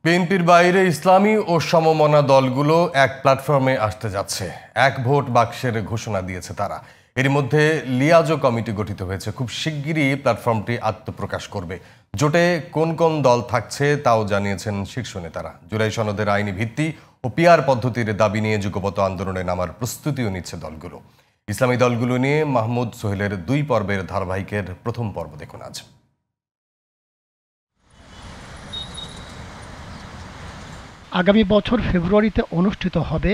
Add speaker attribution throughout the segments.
Speaker 1: বিএনপির বাইরে ইসলামী ও সমমনা দলগুলো এক প্ল্যাটফর্মে আসতে যাচ্ছে। এক ভোট বাক্সের ঘোষণা দিয়েছে তারা। এর মধ্যে লিয়াজো কমিটি গঠিত হয়েছে। খুব শিগগিরই প্ল্যাটফর্মটি আত্মপ্রকাশ করবে। জোটে কোন কোন দল থাকছে তাও জানিয়েছেন শীর্ষ নেতারা। জুলাই সনদের আইনি ভিত্তি ও পিআর পদ্ধতির দাবি নিয়ে যুগপৎ আন্দোলনে নামার প্রস্তুতিও নিচ্ছে দলগুলো। ইসলামী দলগুলো নিয়ে মাহমুদ সোহেলের 2 পর্বের ধারাবাহিকের প্রথম পর্ব দেখুন আজ।
Speaker 2: আগামী বছর ফেব্রুয়ারিতে অনুষ্ঠিত হবে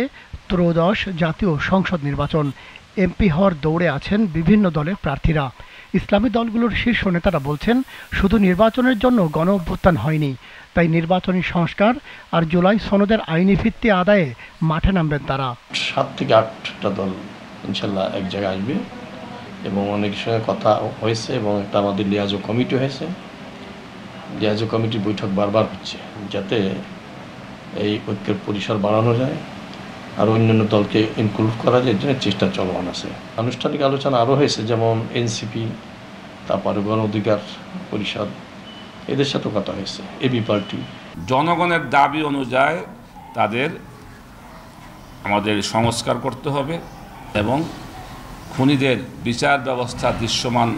Speaker 2: ত্রয়োদশ জাতীয় সংসদ নির্বাচন। এমপি হওয়ার দৌড়ে আছেন বিভিন্ন দলের প্রার্থীরা। ইসলামী দলগুলোর শীর্ষ নেতারা বলছেন, শুধু নির্বাচনের জন্য গণ অভ্যুত্থান হয়নি, তাই নির্বাচনী সংস্কার আর জুলাই সনদের আইনি ভিত্তি আদায়ে মাঠে নামবেন তারা।
Speaker 3: 7 থেকে 8টা দল ইনশাল্লাহ এক জায়গায় আসবে এবং অনেকের সঙ্গে কথা হয়েছে এবং একটা আমাদের লিয়াজো কমিটি হয়েছে। লিয়াজো কমিটির বৈঠক বারবার হচ্ছে যাতে এই ঐক্যের পরিসর বাড়ানো যায় আর অন্যান্য দলকে ইনক্লুড করা যায়, এর জন্য চেষ্টা চলমান আছে। আনুষ্ঠানিক আলোচনা আরও হয়েছে, যেমন এনসিপি, তারপরে গণ অধিকার পরিষদ, এদের সাথেও কথা হয়েছে। এবি পার্টি
Speaker 4: জনগণের দাবি অনুযায়ী তাদের আমাদের সংস্কার করতে হবে এবং খুনিদের বিচার ব্যবস্থা দৃশ্যমান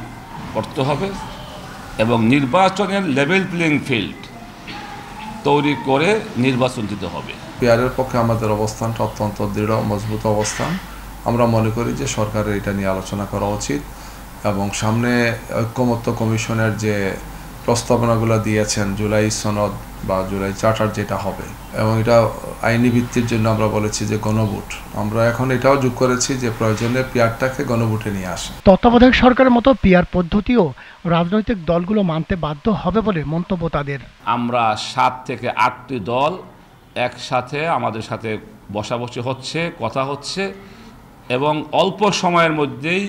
Speaker 4: করতে হবে এবং নির্বাচনের লেভেল প্লেইং ফিল্ড তৈরি করে নির্বাচন দিতে হবে।
Speaker 5: পিআরের পক্ষে আমাদের অবস্থানটা অত্যন্ত দৃঢ় মজবুত অবস্থান। আমরা মনে করি যে সরকারের এটা নিয়ে আলোচনা করা উচিত এবং সামনে ঐক্যমত্য কমিশনের যে প্রস্তাবনাগুলো দিয়েছেন, জুলাই সনদ বা জুলাই চার্টার যেটা হবে, এবং এটা আইনি ভিত্তির জন্য আমরা বলেছি যে গণভোট। আমরা এখন এটাও যোগ করেছি যে প্রয়োজনে পিআরটাকে গণভোটে নিয়ে আসে।
Speaker 2: তত্ত্বাবধায়ক সরকারের মতো পিআর পদ্ধতিও রাজনৈতিক দলগুলো মানতে বাধ্য হবে বলে মন্তব্য তাদের।
Speaker 4: আমরা 7 থেকে 8টি দল একসাথে আমাদের সাথে বসাবসি হচ্ছে, কথা হচ্ছে এবং অল্প সময়ের মধ্যেই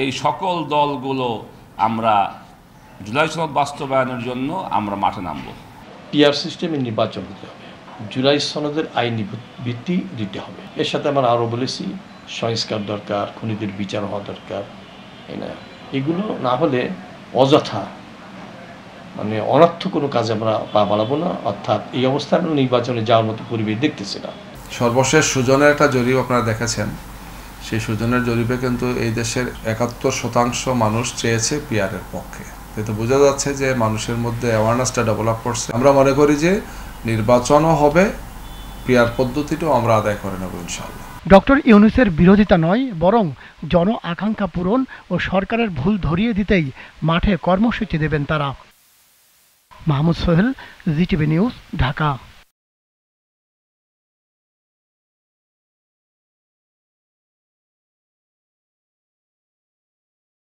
Speaker 4: এই সকল দলগুলো আমরা জুলাই সনদ বাস্তবায়নের জন্য আমরা মাঠে নামব।
Speaker 3: পিআর সিস্টেমে নির্বাচন হতে হবে, জুলাই সনদের আইনি ভিত্তি দিতে হবে। এর সাথে আমরা আরও বলেছি সংস্কার দরকার, খুনিদের বিচার হওয়া দরকার। এগুলো না হলে অযথা অনর্থ কোনো কাজে আমরা পা বাড়াবো না। অর্থাৎ এই অবস্থায় আমরা নির্বাচনে যাওয়ার মতো পরিবেশ দেখতেছি না।
Speaker 5: সর্বশেষ সুজনের একটা জরিপ আপনারা দেখেছেন। সেই সুজনের জরিপে কিন্তু এই দেশের 71% মানুষ চেয়েছে পিআরের পক্ষে। এতে বোঝা যাচ্ছে যে মানুষের মধ্যে অ্যাওয়ারনেসটা ডেভেলপ করছে। আমরা মনে করি যে নির্বাচনও হবে, পিআর পদ্ধতিটাও আমরা আদায় করে নেব ইনশাআল্লাহ।
Speaker 2: ডক্টর ইউনূসের বিরোধিতা নয়, বরং জন আকাঙ্ক্ষা পূরণ ও সরকারের ভুল ধরিয়ে দিতেই মাঠে কর্মসূচি দেবেন তারা। Mahmud Sohel, GTV news, Dhaka.